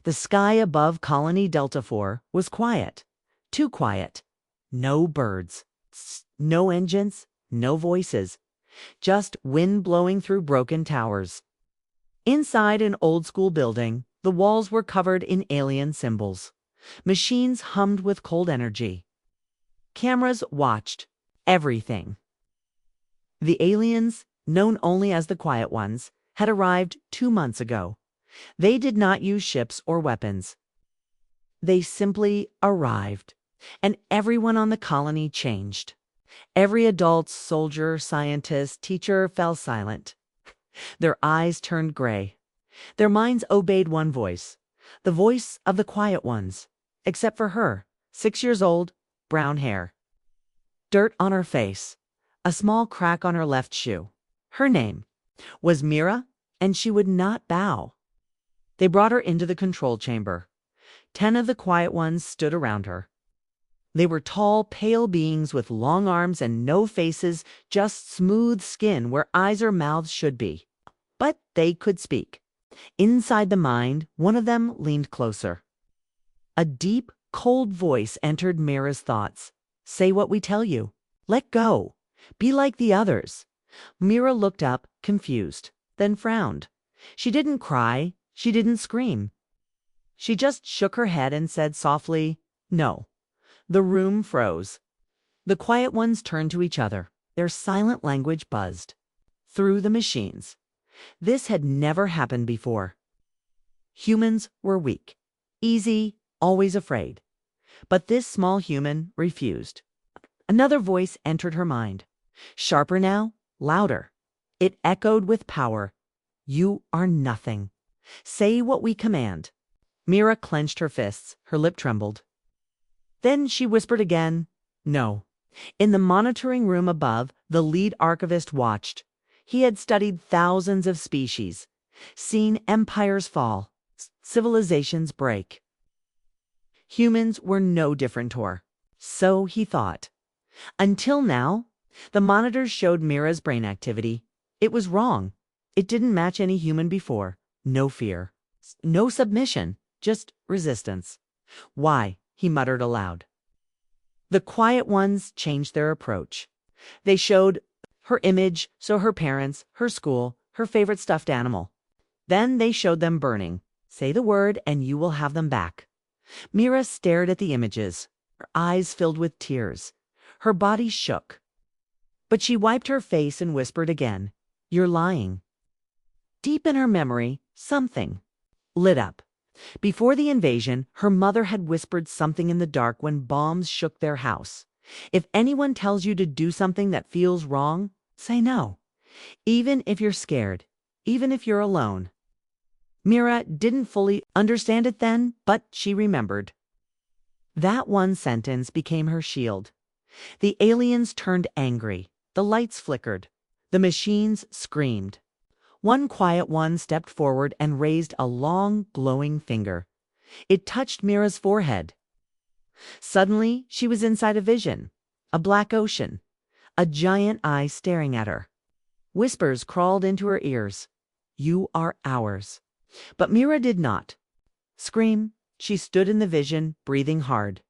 The sky above Colony Delta 4 was quiet. Too quiet. No birds. No engines. No voices. Just wind blowing through broken towers. Inside an old-school building, the walls were covered in alien symbols. Machines hummed with cold energy. Cameras watched everything. The aliens, known only as the Quiet Ones, had arrived 2 months ago. They did not use ships or weapons. They simply arrived, and everyone on the colony changed. Every adult, soldier, scientist, teacher fell silent. Their eyes turned gray. Their minds obeyed one voice, the voice of the Quiet Ones, except for her, 6 years old, brown hair. Dirt on her face, a small crack on her left shoe. Her name was Mira, and she would not bow. They brought her into the control chamber. 10 of the Quiet Ones stood around her. They were tall, pale beings with long arms and no faces, just smooth skin where eyes or mouths should be. But they could speak. Inside the mind, one of them leaned closer. A deep, cold voice entered Mira's thoughts. Say what we tell you. Let go. Be like the others. Mira looked up, confused, then frowned. She didn't cry. She didn't scream. She just shook her head and said softly, "No." The room froze. The Quiet Ones turned to each other. Their silent language buzzed through the machines. This had never happened before. Humans were weak, easy, always afraid. But this small human refused. Another voice entered her mind. Sharper now, louder. It echoed with power. You are nothing. Say what we command. Mira clenched her fists. Her lip trembled. Then she whispered again, "No." In the monitoring room above, the lead archivist watched. He had studied thousands of species, seen empires fall, civilizations break. Humans were no different to her. So he thought. Until now, the monitors showed Mira's brain activity. It was wrong. It didn't match any human before. No fear. No submission. Just resistance. Why? He muttered aloud. The Quiet Ones changed their approach. They showed her image, so her parents, her school, her favorite stuffed animal. Then they showed them burning. Say the word and you will have them back. Mira stared at the images, her eyes filled with tears. Her body shook. But she wiped her face and whispered again, "You're lying." Deep in her memory, something lit up. Before the invasion, her mother had whispered something in the dark when bombs shook their house. If anyone tells you to do something that feels wrong, say no. Even if you're scared, even if you're alone. Mira didn't fully understand it then, but she remembered. That one sentence became her shield. The aliens turned angry. The lights flickered. The machines screamed. One Quiet One stepped forward and raised a long, glowing finger. It touched Mira's forehead. Suddenly, she was inside a vision, a black ocean, a giant eye staring at her. Whispers crawled into her ears. You are ours. But Mira did not scream. She stood in the vision, breathing hard,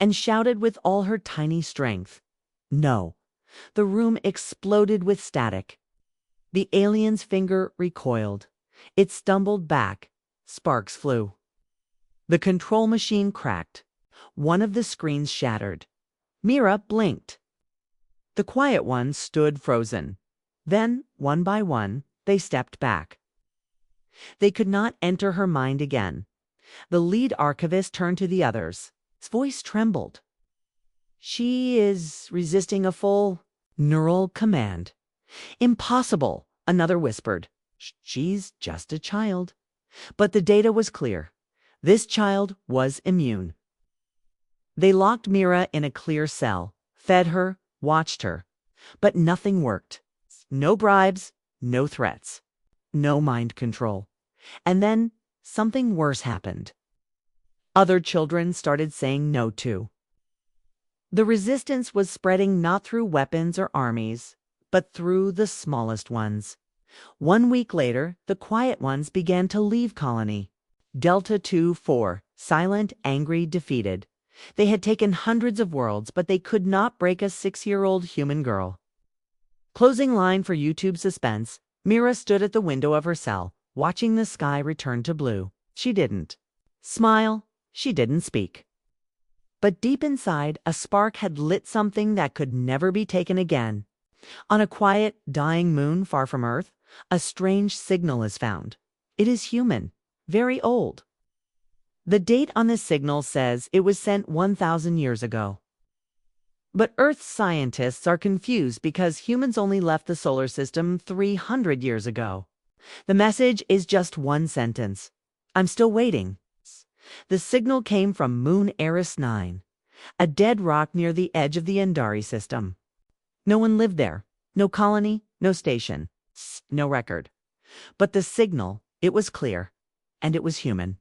and shouted with all her tiny strength. No. The room exploded with static. The alien's finger recoiled. It stumbled back. Sparks flew. The control machine cracked. One of the screens shattered. Mira blinked. The Quiet Ones stood frozen. Then, one by one, they stepped back. They could not enter her mind again. The lead archivist turned to the others. His voice trembled. She is resisting a full neural command. Impossible, another whispered. She's just a child. But the data was clear. This child was immune. They locked Mira in a clear cell, fed her, watched her. But nothing worked. No bribes, no threats, no mind control. And then something worse happened. Other children started saying no too. The resistance was spreading not through weapons or armies, but through the smallest ones. 1 week later, the Quiet Ones began to leave colony. Delta 2-4, silent, angry, defeated. They had taken hundreds of worlds, but they could not break a 6-year-old human girl. Closing line for YouTube suspense, Mira stood at the window of her cell, watching the sky return to blue. She didn't smile, she didn't speak. But deep inside, a spark had lit something that could never be taken again. On a quiet, dying moon far from Earth, a strange signal is found. It is human, very old. The date on this signal says it was sent 1,000 years ago. But Earth's scientists are confused because humans only left the solar system 300 years ago. The message is just one sentence. I'm still waiting. The signal came from Moon Eris 9, a dead rock near the edge of the Andari system. No one lived there. No colony, no station, no record. But the signal, it was clear, and it was human.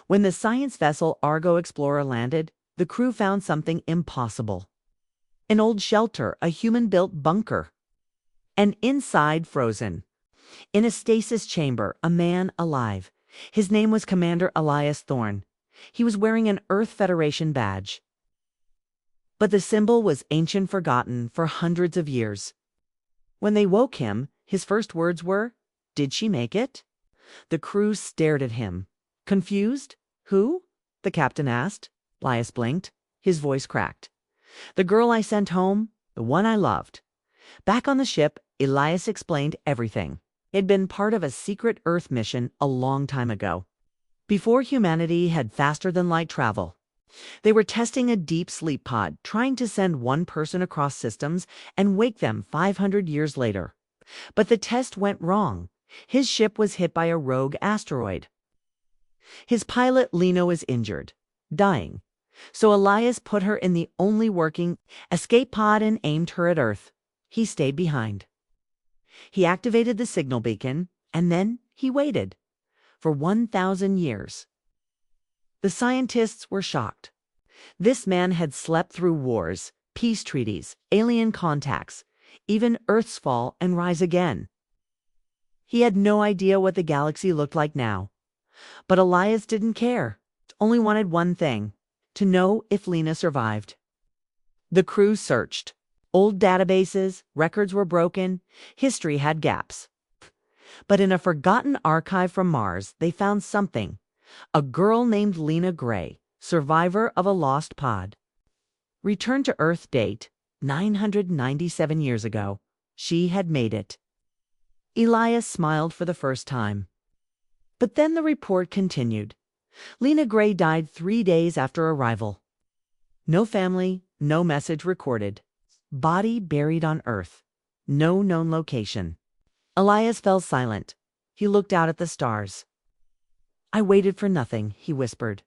When the science vessel Argo Explorer landed, the crew found something impossible. An old shelter, a human-built bunker. And inside, frozen, in a stasis chamber, a man alive. His name was Commander Elias Thorne. He was wearing an Earth Federation badge. But the symbol was ancient, forgotten for hundreds of years. When they woke him, his first words were, "Did she make it?" The crew stared at him. Confused? "Who?" the captain asked. Elias blinked. His voice cracked. "The girl I sent home, the one I loved." Back on the ship, Elias explained everything. It had been part of a secret Earth mission a long time ago, before humanity had faster-than-light travel. They were testing a deep sleep pod, trying to send one person across systems and wake them 500 years later. But the test went wrong. His ship was hit by a rogue asteroid. His pilot, Lena, was injured, dying. So Elias put her in the only working escape pod and aimed her at Earth. He stayed behind. He activated the signal beacon, and then he waited. For 1,000 years. The scientists were shocked. This man had slept through wars, peace treaties, alien contacts, even Earth's fall and rise again. He had no idea what the galaxy looked like now. But Elias didn't care. Only wanted one thing: to know if Lena survived. The crew searched. Old databases, records were broken, history had gaps. But in a forgotten archive from Mars, they found something. A girl named Lena Gray, survivor of a lost pod. Returned to Earth, date 997 years ago. She had made it. Elias smiled for the first time. But then the report continued. Lena Gray died 3 days after arrival. No family, no message recorded. Body buried on Earth. No known location. Elias fell silent. He looked out at the stars. "I waited for nothing," he whispered.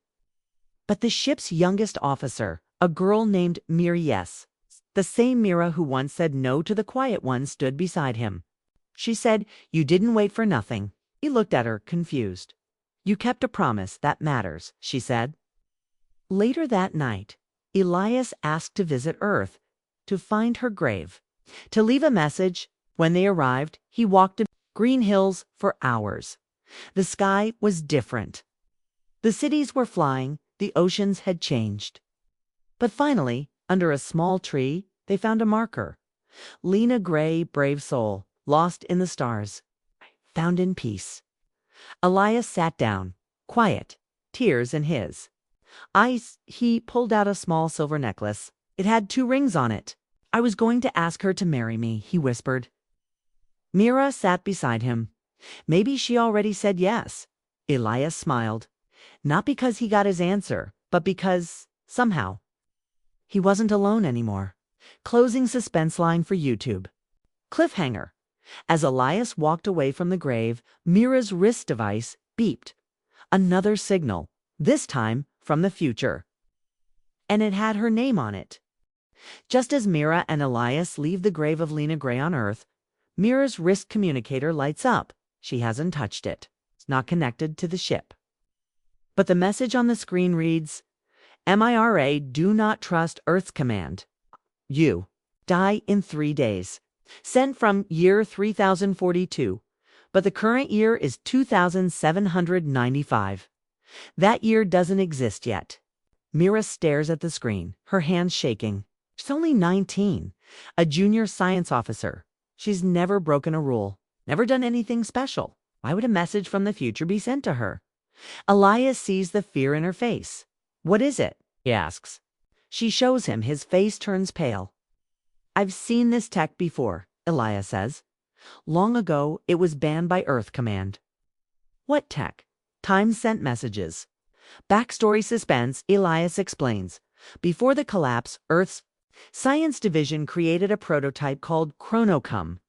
But the ship's youngest officer, a girl named Mira, the same Mira who once said no to the quiet one, stood beside him. She said, "You didn't wait for nothing." He looked at her, confused. "You kept a promise, that matters," she said. Later that night, Elias asked to visit Earth, to find her grave, to leave a message. When they arrived, he walked in green hills for hours. The sky was different. The cities were flying, the oceans had changed. But finally, under a small tree, they found a marker. Lena Gray, brave soul, lost in the stars, found in peace. Elias sat down, quiet, tears in his eyes. He pulled out a small silver necklace. It had 2 rings on it. "I was going to ask her to marry me," he whispered. Mira sat beside him. Maybe she already said yes. Elias smiled. Not because he got his answer, but because, somehow, he wasn't alone anymore. Closing suspense line for YouTube. Cliffhanger. As Elias walked away from the grave, Mira's wrist device beeped. Another signal, this time from the future. And it had her name on it. Just as Mira and Elias leave the grave of Lena Gray on Earth, Mira's wrist communicator lights up. She hasn't touched it. It's not connected to the ship. But the message on the screen reads, "MIRA, do not trust Earth's command. You die in 3 days. Sent from year 3042. But the current year is 2795. That year doesn't exist yet. Mira stares at the screen, her hands shaking. She's only 19, a junior science officer. She's never broken a rule, never done anything special. Why would a message from the future be sent to her? Elias sees the fear in her face. What is it? He asks. She shows him. His face turns pale. I've seen this tech before, Elias says. Long ago, it was banned by Earth Command. What tech? Time-sent messages. Backstory suspense, Elias explains. Before the collapse, Earth's Science Division created a prototype called Chronicles,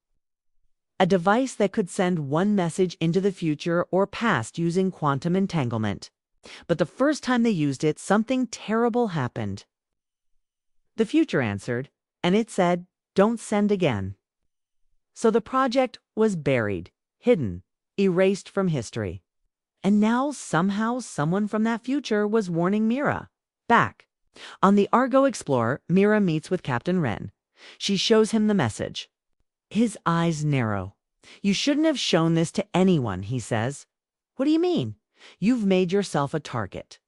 a device that could send one message into the future or past using quantum entanglement. But the first time they used it, something terrible happened. The future answered, and it said, "Don't send again." So the project was buried, hidden, erased from history. And now somehow someone from that future was warning Mira. Back. On the Argo Explorer, Mira meets with Captain Wren. She shows him the message. His eyes narrow. You shouldn't have shown this to anyone, he says. What do you mean? You've made yourself a target.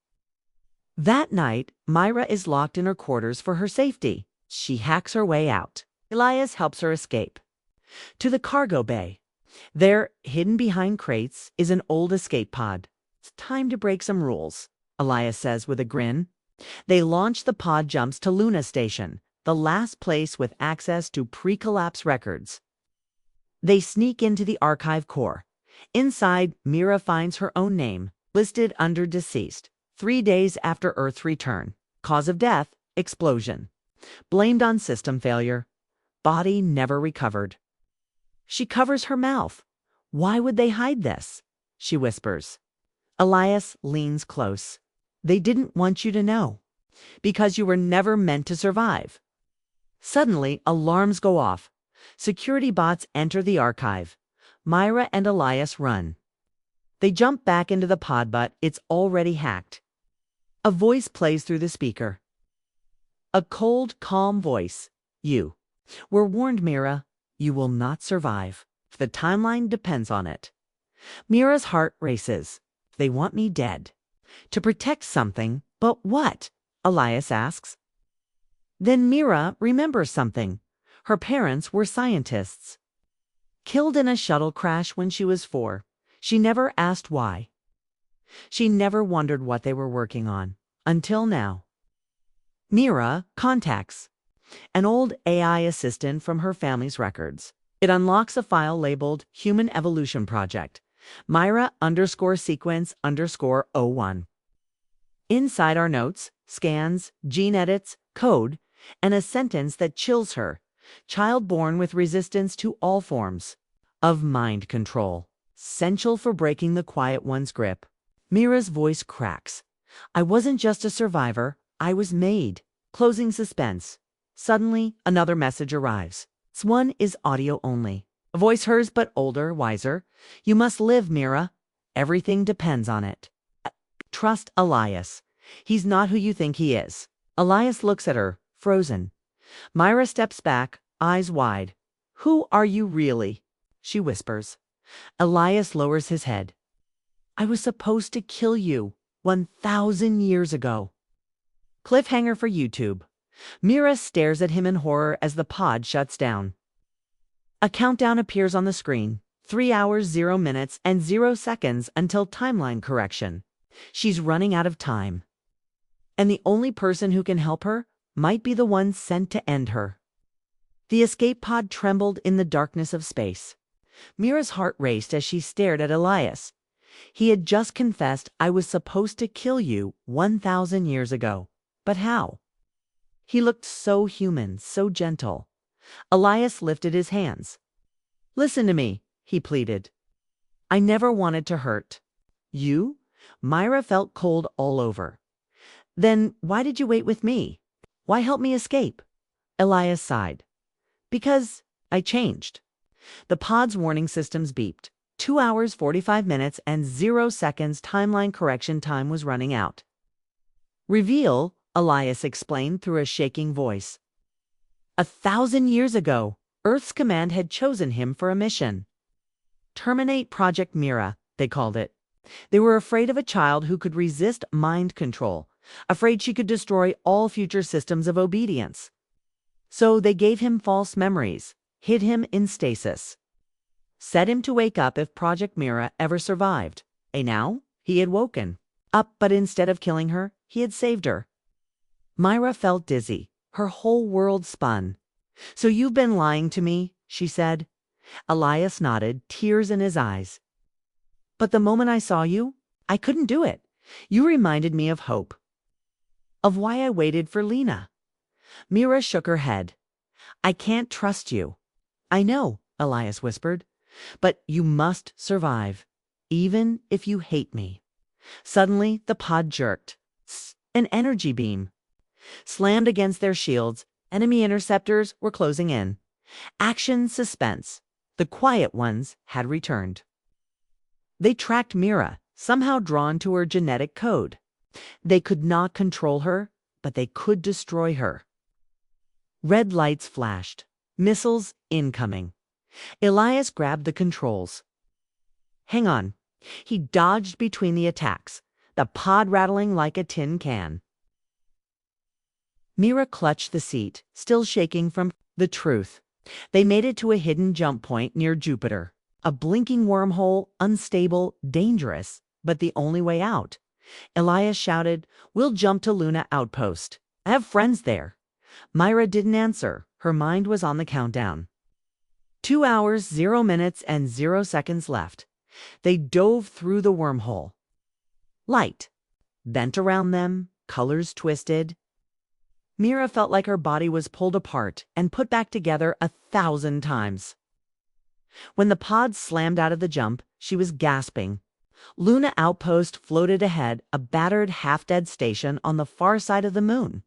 That night, Myra is locked in her quarters for her safety. She hacks her way out. Elias helps her escape. To the cargo bay. There, hidden behind crates, is an old escape pod. It's time to break some rules, Elias says with a grin. They launch the pod jumps to Luna Station, the last place with access to pre-collapse records. They sneak into the archive core. Inside, Mira finds her own name, listed under deceased, 3 days after Earth's return. Cause of death, explosion. Blamed on system failure. Body never recovered. She covers her mouth. Why would they hide this? She whispers. Elias leans close. They didn't want you to know. Because you were never meant to survive. Suddenly, alarms go off. Security bots enter the archive. Myra and Elias run. They jump back into the pod, but it's already hacked. A voice plays through the speaker. A cold, calm voice. You. We're warned, Mira. You will not survive. The timeline depends on it. Mira's heart races. They want me dead. To protect something, but what? Elias asks. Then Mira remembers something. Her parents were scientists. Killed in a shuttle crash when she was 4. She never asked why. She never wondered what they were working on. Until now. Mira contacts an old AI assistant from her family's records. It unlocks a file labeled Human Evolution Project, Myra_sequence_01. Inside are notes, scans, gene edits, code, and a sentence that chills her. Child born with resistance to all forms of mind control. Essential for breaking the Quiet One's grip. Mira's voice cracks. I wasn't just a survivor, I was made. Closing suspense. Suddenly, another message arrives. This one is audio only. A voice hers, but older, wiser. You must live, Mira. Everything depends on it. Trust Elias. He's not who you think he is. Elias looks at her, frozen. Myra steps back, eyes wide. Who are you really? She whispers. Elias lowers his head. I was supposed to kill you 1,000 years ago. Cliffhanger for YouTube. Mira stares at him in horror as the pod shuts down. A countdown appears on the screen. 3 hours, 0 minutes, and 0 seconds until timeline correction. She's running out of time. And the only person who can help her might be the one sent to end her. The escape pod trembled in the darkness of space. Mira's heart raced as she stared at Elias. He had just confessed, I was supposed to kill you 1,000 years ago. But how? He looked so human, so gentle. Elias lifted his hands. Listen to me, he pleaded. I never wanted to hurt. You? Myra felt cold all over. Then why did you wait with me? Why help me escape? Elias sighed. Because I changed. The pod's warning systems beeped. 2 hours, 45 minutes, and 0 seconds timeline correction time was running out. Reveal, Elias explained through a shaking voice. 1,000 years ago, Earth's command had chosen him for a mission. Terminate Project Mira, they called it. They were afraid of a child who could resist mind control, afraid she could destroy all future systems of obedience. So they gave him false memories, hid him in stasis, set him to wake up if Project Mira ever survived. And now he had woken up, but instead of killing her, he had saved her. Myra felt dizzy. Her whole world spun. "So you've been lying to me," she said. Elias nodded, tears in his eyes. "But the moment I saw you, I couldn't do it. You reminded me of hope. Of why I waited for Lena." Mira shook her head. "I can't trust you." "I know," Elias whispered. "But you must survive, even if you hate me." Suddenly, the pod jerked. An energy beam slammed against their shields. Enemy interceptors were closing in. Action suspense. The quiet ones had returned. They tracked Mira, somehow drawn to her genetic code. They could not control her, but they could destroy her. Red lights flashed. Missiles incoming. Elias grabbed the controls. "Hang on." He dodged between the attacks, the pod rattling like a tin can. Mira clutched the seat, still shaking from the truth. They made it to a hidden jump point near Jupiter. A blinking wormhole, unstable, dangerous, but the only way out. Elias shouted, "We'll jump to Luna Outpost. I have friends there." Myra didn't answer. Her mind was on the countdown. 2 hours, 0 minutes, and 0 seconds left. They dove through the wormhole. Light bent around them, colors twisted. Mira felt like her body was pulled apart and put back together 1,000 times. When the pod slammed out of the jump, she was gasping. Luna Outpost floated ahead, a battered, half-dead station on the far side of the moon.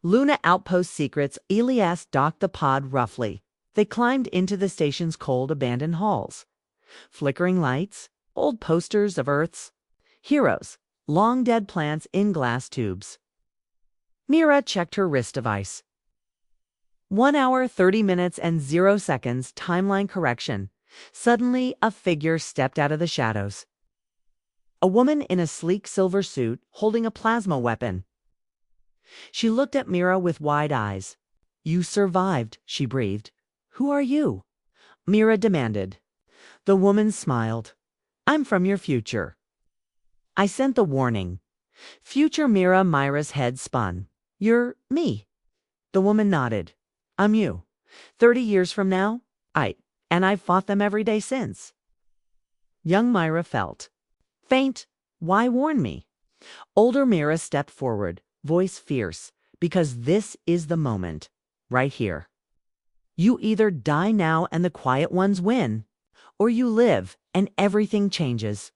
Luna Outpost secrets. Elias docked the pod roughly. They climbed into the station's cold, abandoned halls. Flickering lights, old posters of Earth's heroes, long-dead plants in glass tubes. Mira checked her wrist device. 1 hour, 30 minutes, and 0 seconds, timeline correction. Suddenly, a figure stepped out of the shadows. A woman in a sleek silver suit, holding a plasma weapon. She looked at Mira with wide eyes. "You survived," she breathed. "Who are you?" Mira demanded. The woman smiled. "I'm from your future. I sent the warning." Future Mira. Myra's head spun. "You're me." The woman nodded. "I'm you. 30 years from now, and I've fought them every day since." Young Myra felt faint. "Why warn me?" Older Mira stepped forward, voice fierce, "Because this is the moment, right here. You either die now and the quiet ones win, or you live and everything changes."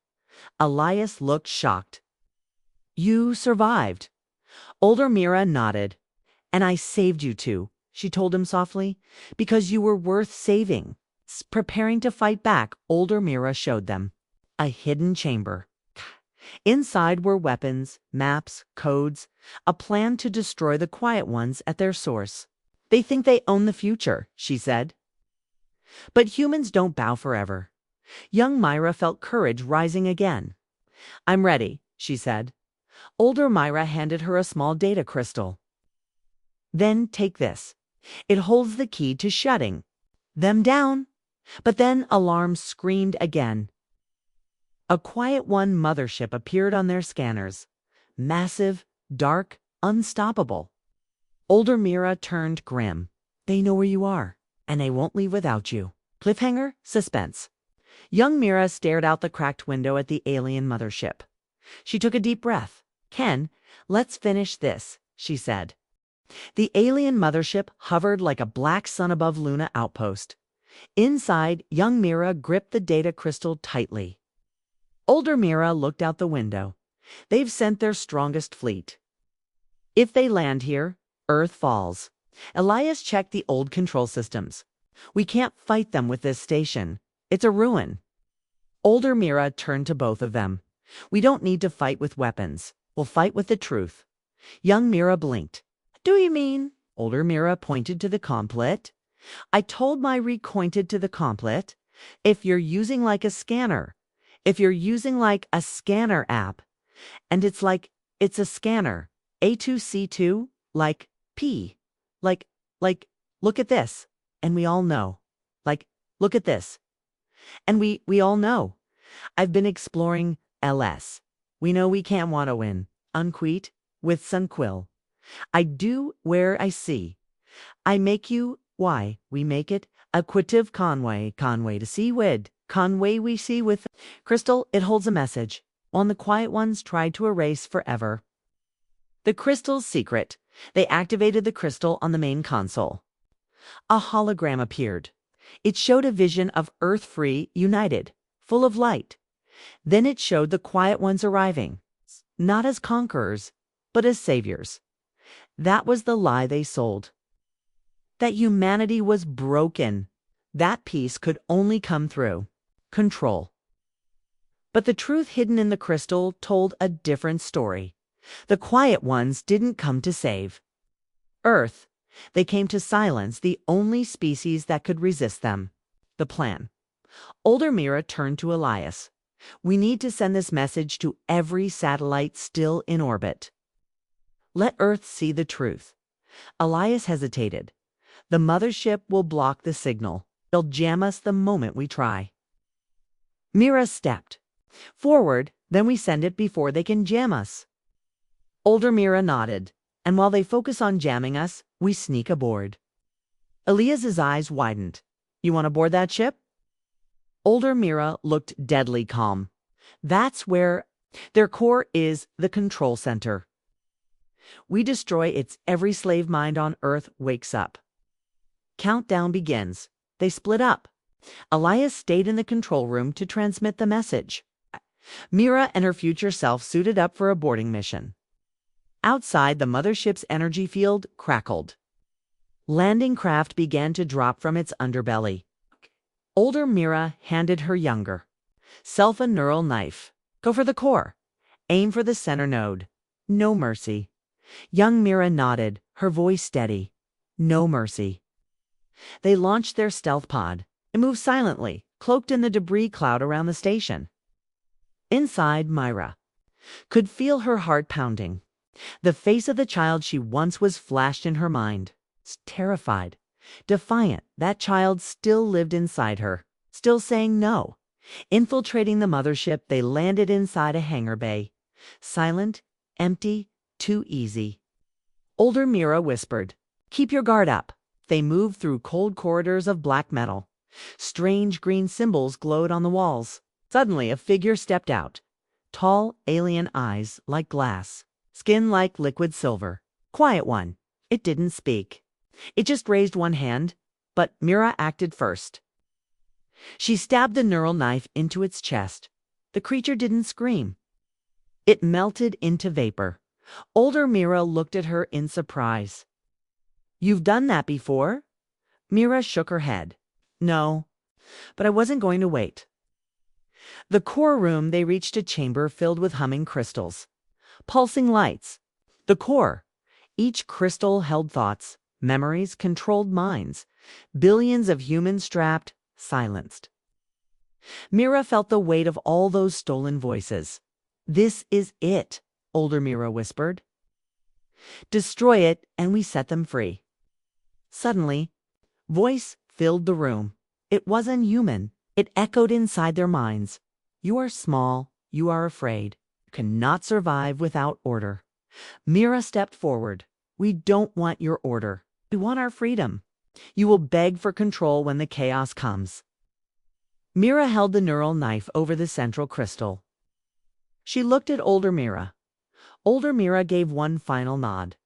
Elias looked shocked. "You survived." Older Mira nodded. "And I saved you too," she told him softly, "because you were worth saving." Preparing to fight back, Older Mira showed them a hidden chamber. Inside were weapons, maps, codes, a plan to destroy the quiet ones at their source. "They think they own the future," she said. "But humans don't bow forever." Young Myra felt courage rising again. "I'm ready," she said. Older Myra handed her a small data crystal. "Then take this. It holds the key to shutting them down." But then alarms screamed again. A Quiet One mothership appeared on their scanners. Massive, dark, unstoppable. Older Mira turned grim. "They know where you are, and they won't leave without you." Cliffhanger, suspense. Young Mira stared out the cracked window at the alien mothership. She took a deep breath. "Ken, let's finish this," she said. The alien mothership hovered like a black sun above Luna Outpost. Inside, young Mira gripped the data crystal tightly. Older Mira looked out the window. "They've sent their strongest fleet. If they land here, Earth falls." Elias checked the old control systems. "We can't fight them with this station. It's a ruin." Older Mira turned to both of them. "We don't need to fight with weapons. We'll fight with the truth." Young Mira blinked. "Do you mean?" Older Mira pointed to the complet. "I told my pointed to the complet. If you're using like a scanner, if you're using like a scanner app, and it's a scanner, A2C2, like P, like, like, look at this, and we all know, like, look at this, and we all know. I've been exploring LS. We know we can't want to win, unqueat, with Sunquill. I do where I see. I make you, why, we make it, acquittive Conway to see wid, Conway we see with. Crystal, it holds a message. On the quiet ones tried to erase forever. The crystal's secret. They activated the crystal on the main console. A hologram appeared. It showed a vision of Earth-free, united, full of light. Then it showed the quiet ones arriving, not as conquerors, but as saviors. That was the lie they sold. That humanity was broken. That peace could only come through control. But the truth hidden in the crystal told a different story. The quiet ones didn't come to save Earth. They came to silence the only species that could resist them. The plan. Older Mira turned to Elias. We need to send this message to every satellite still in orbit. Let Earth see the truth. Elias hesitated. The mothership will block the signal. They'll jam us the moment we try. Mira stepped forward, then we send it before they can jam us. Older Mira nodded, and while they focus on jamming us, we sneak aboard. Elias's eyes widened. You want to board that ship? Older Mira looked deadly calm. That's where their core is, the control center. We destroy its every slave mind on Earth wakes up. Countdown begins. They split up. Elias stayed in the control room to transmit the message. Mira and her future self suited up for a boarding mission. Outside, the mothership's energy field crackled. Landing craft began to drop from its underbelly. Older Mira handed her younger self a neural knife. Go for the core. Aim for the center node. No mercy. Young Mira nodded, her voice steady. No mercy. They launched their stealth pod. It moved silently, cloaked in the debris cloud around the station. Inside, Myra could feel her heart pounding. The face of the child she once was flashed in her mind. Terrified, defiant, that child still lived inside her, still saying no. Infiltrating the mothership, they landed inside a hangar bay. Silent, empty, too easy. Older Mira whispered, "Keep your guard up." They moved through cold corridors of black metal. Strange green symbols glowed on the walls. Suddenly, a figure stepped out. Tall, alien eyes like glass. Skin like liquid silver. Quiet one. It didn't speak. It just raised one hand, but Mira acted first. She stabbed the neural knife into its chest. The creature didn't scream. It melted into vapor. Older Mira looked at her in surprise. "You've done that before?" Mira shook her head. "No, but I wasn't going to wait." The core room, they reached a chamber filled with humming crystals. Pulsing lights. The core. Each crystal held thoughts, memories, controlled minds. Billions of humans trapped, silenced. Mira felt the weight of all those stolen voices. "This is it," Older Mira whispered. "Destroy it, and we set them free." Suddenly, voice filled the room. It wasn't human. It echoed inside their minds. "You are small. You are afraid. You cannot survive without order." Mira stepped forward. "We don't want your order. We want our freedom. You will beg for control when the chaos comes." Mira held the neural knife over the central crystal. She looked at Older Mira. Older Mira gave one final nod.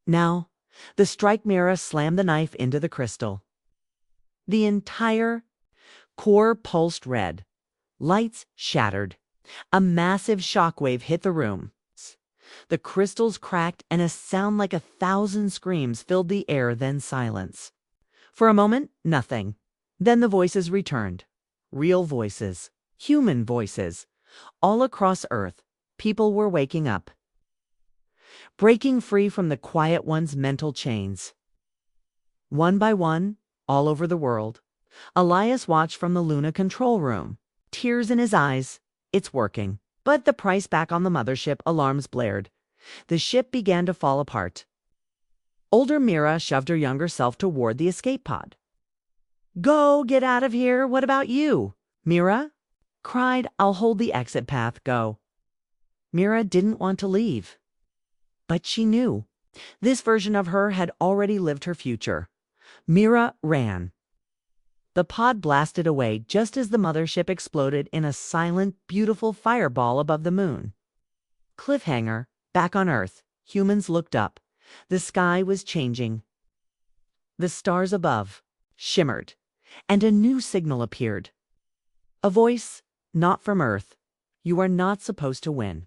Now, the strike Mira slammed the knife into the crystal. The entire core pulsed red. Lights shattered. A massive shockwave hit the room. The crystals cracked and a sound like 1,000 screams filled the air, then silence. For a moment, nothing. Then the voices returned. Real voices. Human voices. All across Earth, people were waking up. Breaking free from the quiet one's mental chains. One by one, all over the world, Elias watched from the Luna control room, tears in his eyes. It's working. But the price back on the mothership, alarms blared. The ship began to fall apart. Older Mira shoved her younger self toward the escape pod. Go, get out of here. What about you? Mira cried, I'll hold the exit path, go. Mira didn't want to leave. But she knew. This version of her had already lived her future. Mira ran. The pod blasted away just as the mothership exploded in a silent, beautiful fireball above the moon. Cliffhanger, back on Earth, humans looked up. The sky was changing. The stars above shimmered, and a new signal appeared. A voice, not from Earth. You are not supposed to win.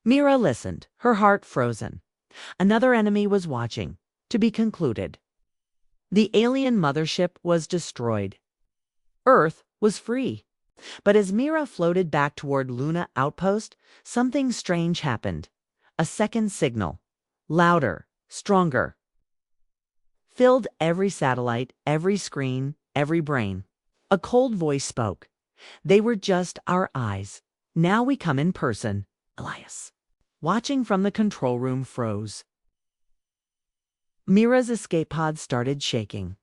Mira listened, her heart frozen. Another enemy was watching. To be concluded. The alien mothership was destroyed. Earth was free. But as Mira floated back toward Luna Outpost, something strange happened. A second signal. Louder, stronger. Filled every satellite, every screen, every brain. A cold voice spoke. They were just our eyes. Now we come in person. Elias, watching from the control room, froze. Mira's escape pod started shaking.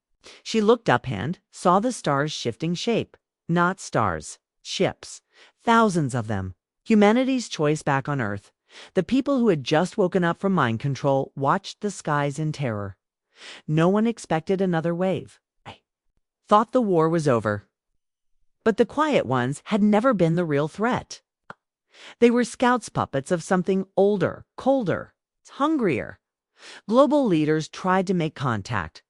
She looked uphand, saw the stars shifting shape. Not stars, ships. Thousands of them. Humanity's choice back on Earth. The people who had just woken up from mind control watched the skies in terror. No one expected another wave. Thought the war was over. But the quiet ones had never been the real threat. They were Scouts' puppets of something older, colder, hungrier. Global leaders tried to make contact.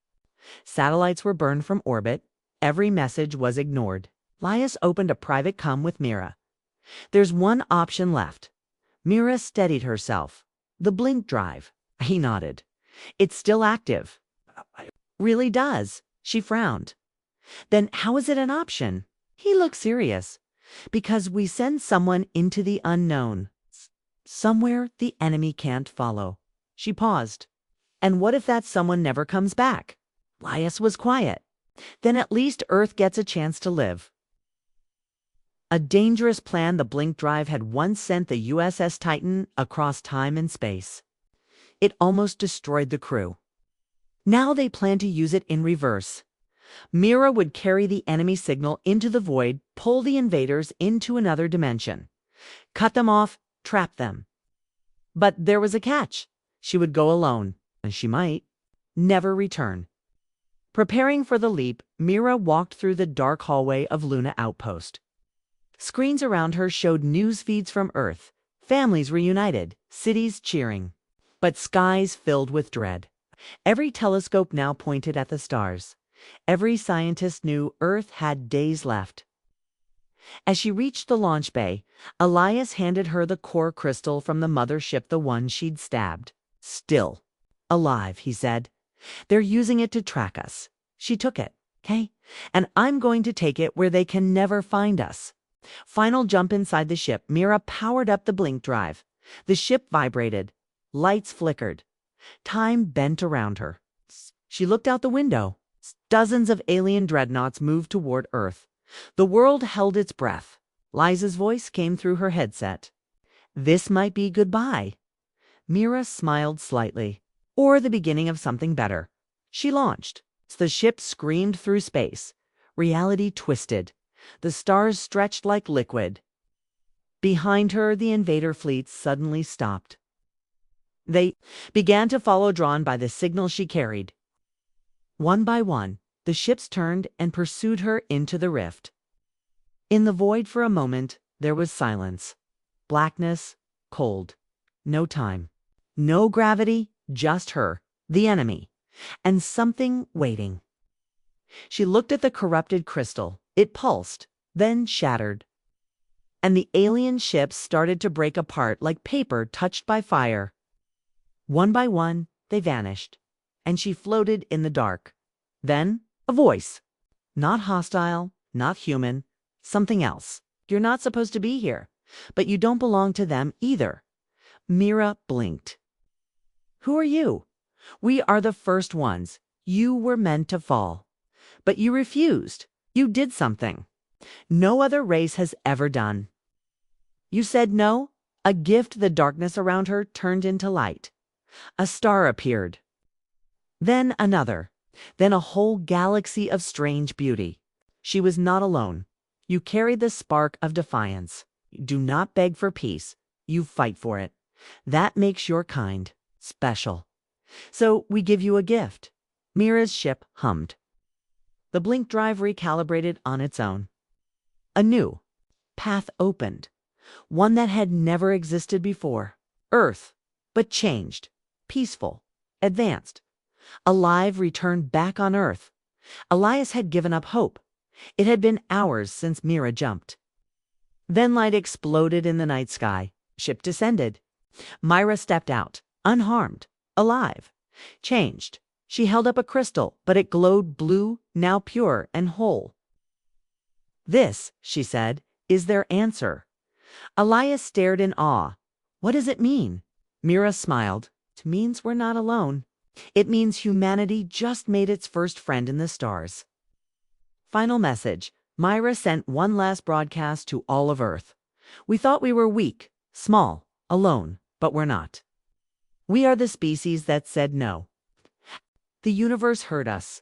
Satellites were burned from orbit. Every message was ignored. Elias opened a private comm with Mira. There's one option left. Mira steadied herself. The blink drive. He nodded. It's still active. Really does. She frowned. Then how is it an option? He looked serious. Because we send someone into the unknown. Somewhere the enemy can't follow. She paused. And what if that someone never comes back? Elias was quiet. Then at least Earth gets a chance to live. A dangerous plan. The blink drive had once sent the USS Titan across time and space. It almost destroyed the crew. Now they plan to use it in reverse. Mira would carry the enemy signal into the void, pull the invaders into another dimension. Cut them off, trap them. But there was a catch. She would go alone, and she might never return. Preparing for the leap, Mira walked through the dark hallway of Luna Outpost. Screens around her showed news feeds from Earth. Families reunited, cities cheering. But skies filled with dread. Every telescope now pointed at the stars. Every scientist knew Earth had days left. As she reached the launch bay, Elias handed her the core crystal from the mothership, the one she'd stabbed. Still alive, he said. They're using it to track us. She took it, okay? And I'm going to take it where they can never find us. Final jump inside the ship. Mira powered up the blink drive. The ship vibrated. Lights flickered. Time bent around her. She looked out the window. Dozens of alien dreadnoughts moved toward Earth. The world held its breath. Liza's voice came through her headset. This might be goodbye. Mira smiled slightly. Or the beginning of something better. She launched. The ship screamed through space. Reality twisted. The stars stretched like liquid. Behind her, the invader fleets suddenly stopped. They began to follow, drawn by the signal she carried. One by one, the ships turned and pursued her into the rift. In the void for a moment, there was silence. Blackness, cold. No time. No gravity, just her, the enemy, and something waiting. She looked at the corrupted crystal. It pulsed, then shattered. And the alien ships started to break apart like paper touched by fire. One by one, they vanished, and she floated in the dark. Then, a voice. Not hostile, not human, something else. You're not supposed to be here, but you don't belong to them either. Mira blinked. Who are you? We are the first ones. You were meant to fall. But you refused. You did something no other race has ever done. You said no. A gift the darkness around her turned into light. A star appeared. Then another. Then a whole galaxy of strange beauty. She was not alone. You carried the spark of defiance. You do not beg for peace. You fight for it. That makes your kind special. So we give you a gift. Mira's ship hummed. The blink drive recalibrated on its own. A new path opened. One that had never existed before. Earth, but changed. Peaceful. Advanced. Alive returned back on Earth. Elias had given up hope. It had been hours since Mira jumped. Then light exploded in the night sky. Ship descended. Myra stepped out, unharmed, alive, changed. She held up a crystal, but it glowed blue, now pure and whole. This, she said, is their answer. Elias stared in awe. What does it mean? Mira smiled. It means we're not alone. It means humanity just made its first friend in the stars. Final message. Myra sent one last broadcast to all of Earth. We thought we were weak, small, alone, but we're not. We are the species that said no. The universe heard us.